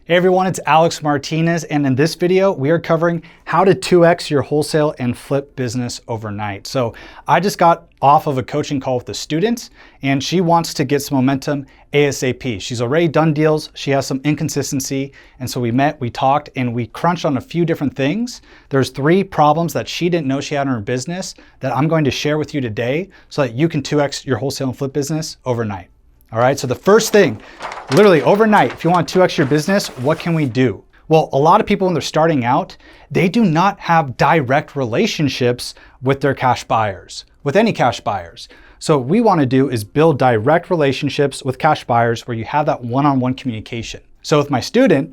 Hey everyone, it's Alex Martinez, and in this video, we are covering how to 2x your wholesale and flip business overnight. So I just got off of a coaching call with a student, and she wants to get some momentum ASAP. She's already done deals, she has some inconsistency, and so we met, we talked, and we crunched on a few different things. There's 3 problems that she didn't know she had in her business that I'm going to share with you today so that you can 2x your wholesale and flip business overnight. All right, so the first thing, literally overnight, if you want to 2x your business, what can we do? Well, a lot of people when they're starting out, they do not have direct relationships with their cash buyers, with any cash buyers. So what we want to do is build direct relationships with cash buyers where you have that one-on-one communication. So with my student,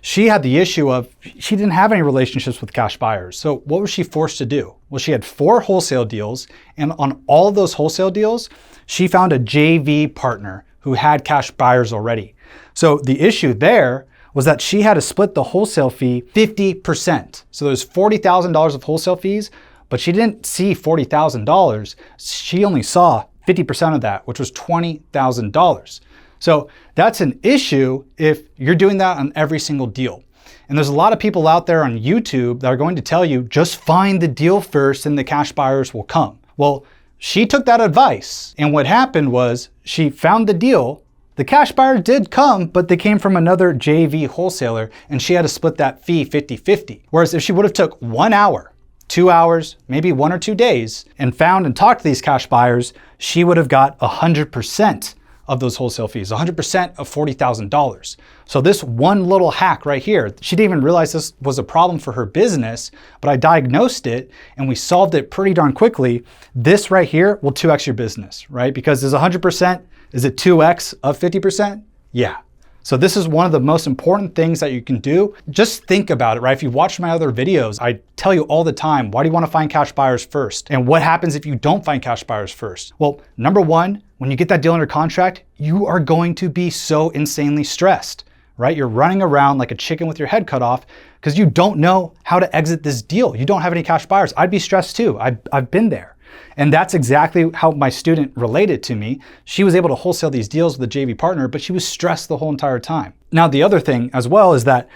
she had the issue of she didn't have any relationships with cash buyers. So what was she forced to do? Well, she had 4 wholesale deals, and on all of those wholesale deals, she found a JV partner who had cash buyers already. So the issue there was that she had to split the wholesale fee 50%. So there's $40,000 of wholesale fees, but she didn't see $40,000. She only saw 50% of that, which was $20,000. So that's an issue if you're doing that on every single deal. And there's a lot of people out there on YouTube that are going to tell you, just find the deal first and the cash buyers will come. Well, she took that advice, and what happened was she found the deal. The cash buyers did come, but they came from another JV wholesaler, and she had to split that fee 50-50. Whereas if she would have took 1 hour, 2 hours, maybe 1 or 2 days, and found and talked to these cash buyers, she would have got 100% of those wholesale fees, 100% of $40,000. So this one little hack right here, she didn't even realize this was a problem for her business, but I diagnosed it and we solved it pretty darn quickly. This right here will 2x your business, right? Because is 100%, is it 2x of 50%? Yeah. So this is one of the most important things that you can do. Just think about it, right? If you watch my other videos, I tell you all the time, why do you want to find cash buyers first? And what happens if you don't find cash buyers first? Well, number one, when you get that deal under contract, you are going to be so insanely stressed, right? You're running around like a chicken with your head cut off because you don't know how to exit this deal. You don't have any cash buyers. I'd be stressed too. I've been there. And that's exactly how my student related to me. She was able to wholesale these deals with a JV partner, but she was stressed the whole entire time. Now, the other thing as well is that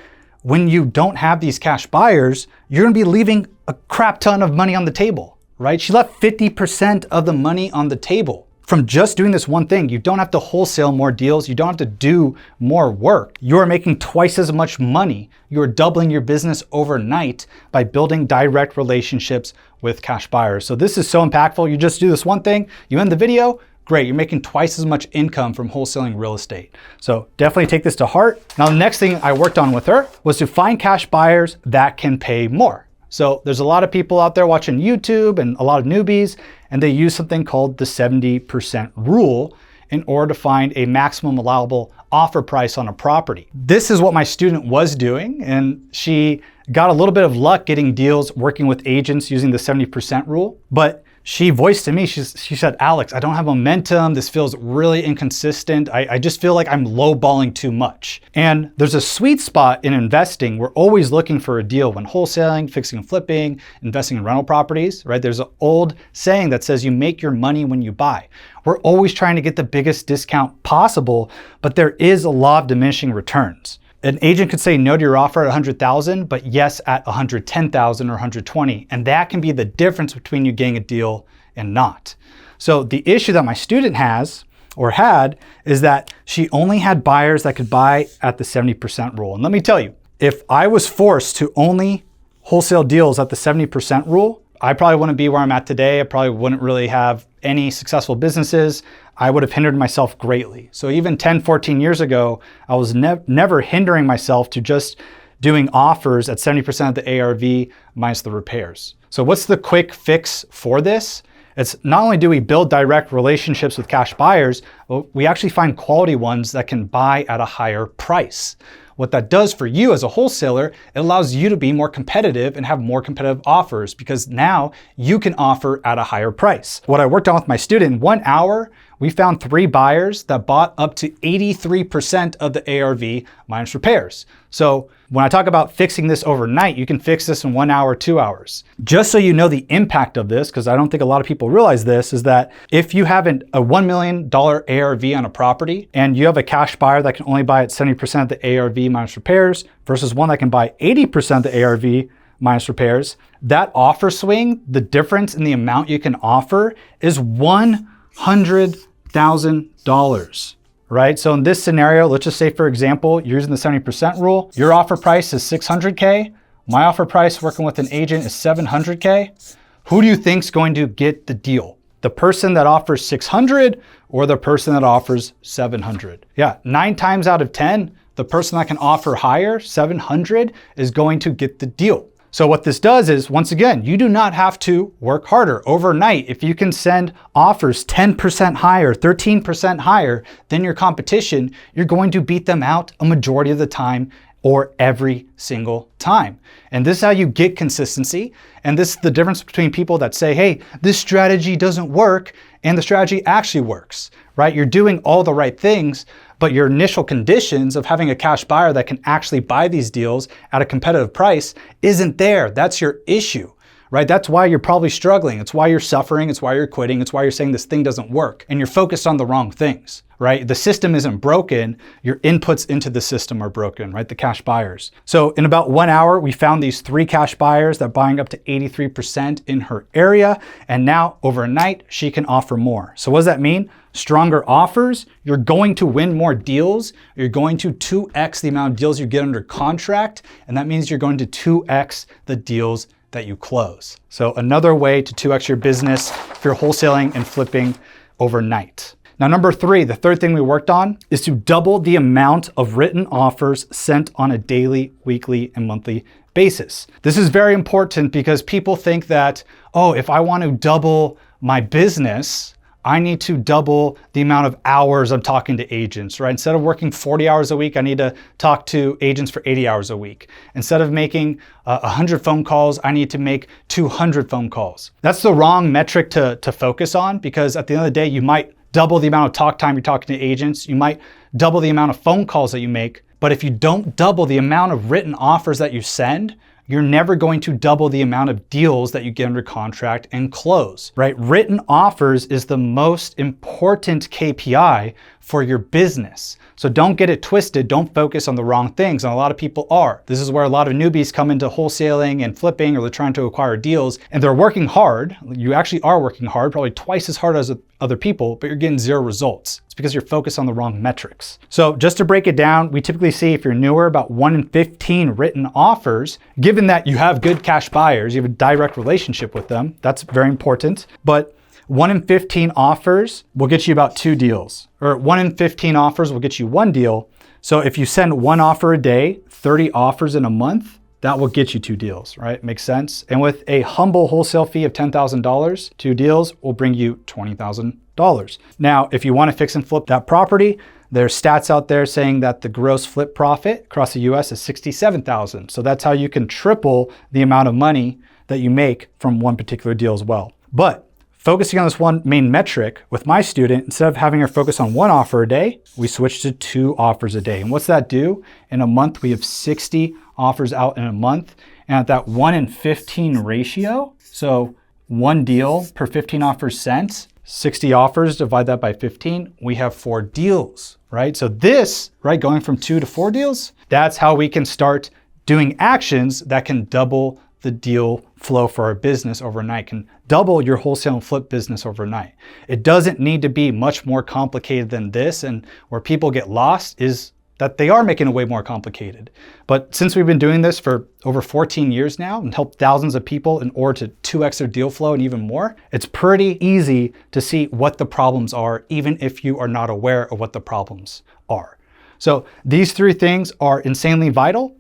when you don't have these cash buyers, you're gonna be leaving a crap ton of money on the table, right? She left 50% of the money on the table. From just doing this one thing, you don't have to wholesale more deals. You don't have to do more work. You are making twice as much money. You are doubling your business overnight by building direct relationships with cash buyers. So this is so impactful. You just do this one thing, you end the video, great. You're making twice as much income from wholesaling real estate. So definitely take this to heart. Now, the next thing I worked on with her was to find cash buyers that can pay more. So there's a lot of people out there watching YouTube and a lot of newbies, and they use something called the 70% rule in order to find a maximum allowable offer price on a property. This is what my student was doing, and she got a little bit of luck getting deals working with agents using the 70% rule, but she voiced to me, she said, Alex, I don't have momentum. This feels really inconsistent. I just feel like I'm lowballing too much. And there's a sweet spot in investing. We're always looking for a deal when wholesaling, fixing and flipping, investing in rental properties, right? There's an old saying that says you make your money when you buy. We're always trying to get the biggest discount possible, but there is a law of diminishing returns. An agent could say no to your offer at 100,000, but yes at 110,000 or 120. And that can be the difference between you getting a deal and not. So the issue that my student has or had is that she only had buyers that could buy at the 70% rule. And let me tell you, if I was forced to only wholesale deals at the 70% rule, I probably wouldn't be where I'm at today. I probably wouldn't really have any successful businesses. I would have hindered myself greatly. So even 10, 14 years ago, I was never hindering myself to just doing offers at 70% of the ARV minus the repairs. So what's the quick fix for this? It's not only do we build direct relationships with cash buyers, but we actually find quality ones that can buy at a higher price. What that does for you as a wholesaler, it allows you to be more competitive and have more competitive offers because now you can offer at a higher price. What I worked on with my student in 1 hour, we found 3 buyers that bought up to 83% of the ARV minus repairs. So when I talk about fixing this overnight, you can fix this in 1 hour, 2 hours. Just so you know the impact of this, because I don't think a lot of people realize this, is that if you have a $1 million ARV on a property and you have a cash buyer that can only buy at 70% of the ARV minus repairs versus one that can buy 80% of the ARV minus repairs, that offer swing, the difference in the amount you can offer is $100,000. Right? So in this scenario, let's just say, for example, you're using the 70% rule. Your offer price is $600K. My offer price working with an agent is $700K. Who do you think's going to get the deal? The person that offers $600 or the person that offers $700? Yeah, 9 times out of 10, the person that can offer higher, $700, is going to get the deal. So what this does is, once again, you do not have to work harder. Overnight, if you can send offers 10% higher, 13% higher than your competition, you're going to beat them out a majority of the time or every single time. And this is how you get consistency. And this is the difference between people that say, hey, this strategy doesn't work, and the strategy actually works, right? You're doing all the right things, but your initial conditions of having a cash buyer that can actually buy these deals at a competitive price isn't there. That's your issue, right? That's why you're probably struggling. It's why you're suffering. It's why you're quitting. It's why you're saying this thing doesn't work, and you're focused on the wrong things, right? The system isn't broken. Your inputs into the system are broken, right? The cash buyers. So in about 1 hour, we found these 3 cash buyers that are buying up to 83% in her area. And now overnight, she can offer more. So what does that mean? Stronger offers, you're going to win more deals. You're going to 2x the amount of deals you get under contract. And that means you're going to 2x the deals that you close. So another way to 2x your business if you're wholesaling and flipping overnight. Now, number 3, the third thing we worked on is to double the amount of written offers sent on a daily, weekly, and monthly basis. This is very important because people think that, oh, if I want to double my business, I need to double the amount of hours I'm talking to agents, right? Instead of working 40 hours a week, I need to talk to agents for 80 hours a week. Instead of making 100 phone calls, I need to make 200 phone calls. That's the wrong metric to focus on, because at the end of the day, you might double the amount of talk time you're talking to agents. You might double the amount of phone calls that you make. But if you don't double the amount of written offers that you send, you're never going to double the amount of deals that you get under contract and close, right? Written offers is the most important KPI for your business. So don't get it twisted. Don't focus on the wrong things. And a lot of people are. This is where a lot of newbies come into wholesaling and flipping, or they're trying to acquire deals, and they're working hard. You actually are working hard, probably twice as hard as other people, but you're getting 0 results. It's because you're focused on the wrong metrics. So just to break it down, we typically see, if you're newer, about 1 in 15 written offers. Given that you have good cash buyers, you have a direct relationship with them, that's very important. But 1 in 15 offers will get you about 2 deals, or 1 in 15 offers will get you 1 deal. So if you send 1 offer a day, 30 offers in a month, that will get you 2 deals, right? Makes sense. And with a humble wholesale fee of $10,000, 2 deals will bring you $20,000. Now, if you want to fix and flip that property, there's stats out there saying that the gross flip profit across the US is $67,000. So that's how you can triple the amount of money that you make from one particular deal as well. But focusing on this one main metric, with my student, instead of having her focus on 1 offer a day, we switched to 2 offers a day. And what's that do? In a month, we have 60 offers out in a month. And at that 1 in 15 ratio, so 1 deal per 15 offers sent, 60 offers, divide that by 15, we have 4 deals, right? So this, right, going from 2 to 4 deals, that's how we can start doing actions that can double the deal flow for our business overnight, can double your wholesale and flip business overnight. It doesn't need to be much more complicated than this. And where people get lost is that they are making it way more complicated. But since we've been doing this for over 14 years now and helped thousands of people in order to 2x their deal flow and even more, it's pretty easy to see what the problems are, even if you are not aware of what the problems are. So these 3 things are insanely vital.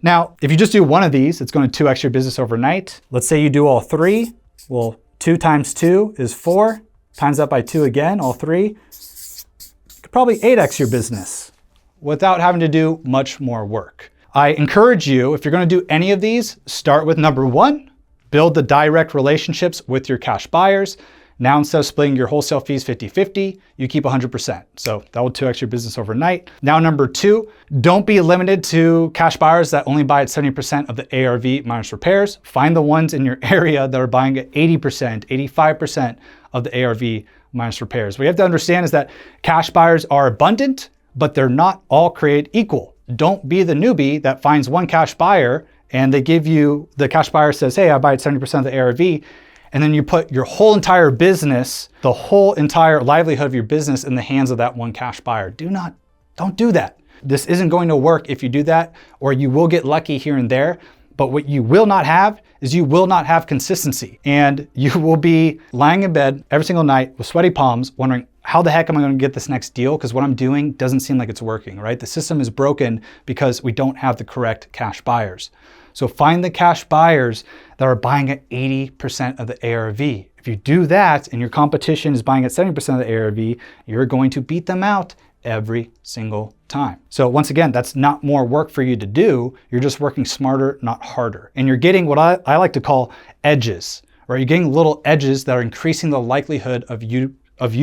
Now, if you just do one of these, it's going to 2x your business overnight. Let's say you do all 3. Well, 2 times 2 is 4. Times that by 2 again, all 3. You could probably 8x your business without having to do much more work. I encourage you, if you're going to do any of these, start with number 1, build the direct relationships with your cash buyers. Now, instead of splitting your wholesale fees 50-50, you keep 100%. So that will 2x your business overnight. Now, number 2, don't be limited to cash buyers that only buy at 70% of the ARV minus repairs. Find the ones in your area that are buying at 80%, 85% of the ARV minus repairs. What you have to understand is that cash buyers are abundant, but they're not all created equal. Don't be the newbie that finds one cash buyer and they give you, the cash buyer says, hey, I buy at 70% of the ARV. And then you put your whole entire business, the whole entire livelihood of your business in the hands of that one cash buyer. Don't do that. This isn't going to work if you do that, or you will get lucky here and there. But what you will not have is you will not have consistency. And you will be lying in bed every single night with sweaty palms, wondering, how the heck am I going to get this next deal? Because what I'm doing doesn't seem like it's working, right? The system is broken because we don't have the correct cash buyers. So find the cash buyers that are buying at 80% of the ARV. If you do that and your competition is buying at 70% of the ARV, you're going to beat them out every single time. So once again, that's not more work for you to do. You're just working smarter, not harder. And you're getting what I like to call edges, right? You're getting little edges that are increasing the likelihood of you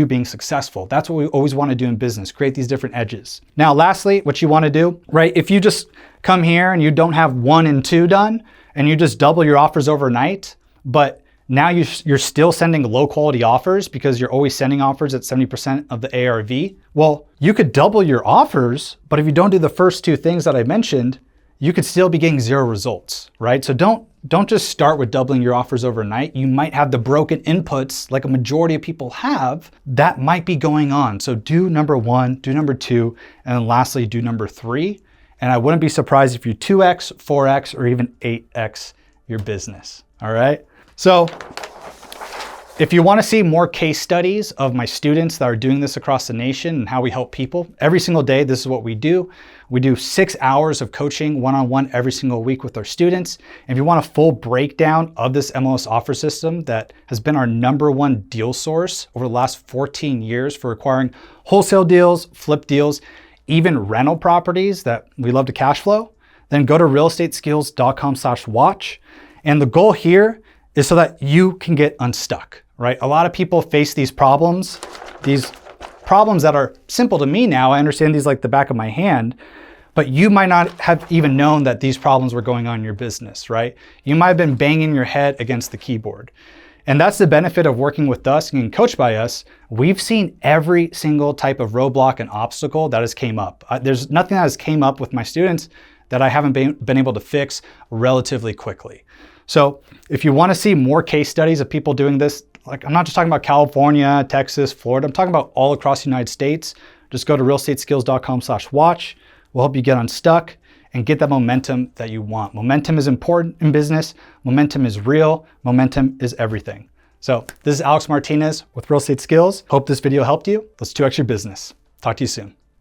being successful. That's what we always want to do in business, create these different edges. Now, lastly, what you want to do, right? If you just come here and you don't have 1 and 2 done and you just double your offers overnight, but now you're still sending low quality offers because you're always sending offers at 70% of the ARV. Well, you could double your offers, but if you don't do the first 2 things that I mentioned, you could still be getting 0 results, right? So don't just start with doubling your offers overnight. You might have the broken inputs like a majority of people have. That might be going on. So do number 1, do number 2, and then lastly, do number 3. And I wouldn't be surprised if you 2x, 4x, or even 8x your business, all right? So if you want to see more case studies of my students that are doing this across the nation and how we help people, every single day, this is what we do. We do 6 hours of coaching one-on-one every single week with our students. And if you want a full breakdown of this MLS offer system that has been our #1 deal source over the last 14 years for acquiring wholesale deals, flip deals, even rental properties that we love to cash flow, then go to realestateskills.com/watch. And the goal here is so that you can get unstuck, right? A lot of people face these problems that are simple to me now. I understand these like the back of my hand, but you might not have even known that these problems were going on in your business, right? You might have been banging your head against the keyboard. And that's the benefit of working with us and getting coached by us. We've seen every single type of roadblock and obstacle that has came up. There's nothing that has came up with my students that I haven't been able to fix relatively quickly. So if you want to see more case studies of people doing this, like I'm not just talking about California, Texas, Florida, I'm talking about all across the United States, just go to realestateskills.com/watch. We'll help you get unstuck and get that momentum that you want. Momentum is important in business. Momentum is real. Momentum is everything. So this is Alex Martinez with Real Estate Skills. Hope this video helped you. Let's 2x your business. Talk to you soon.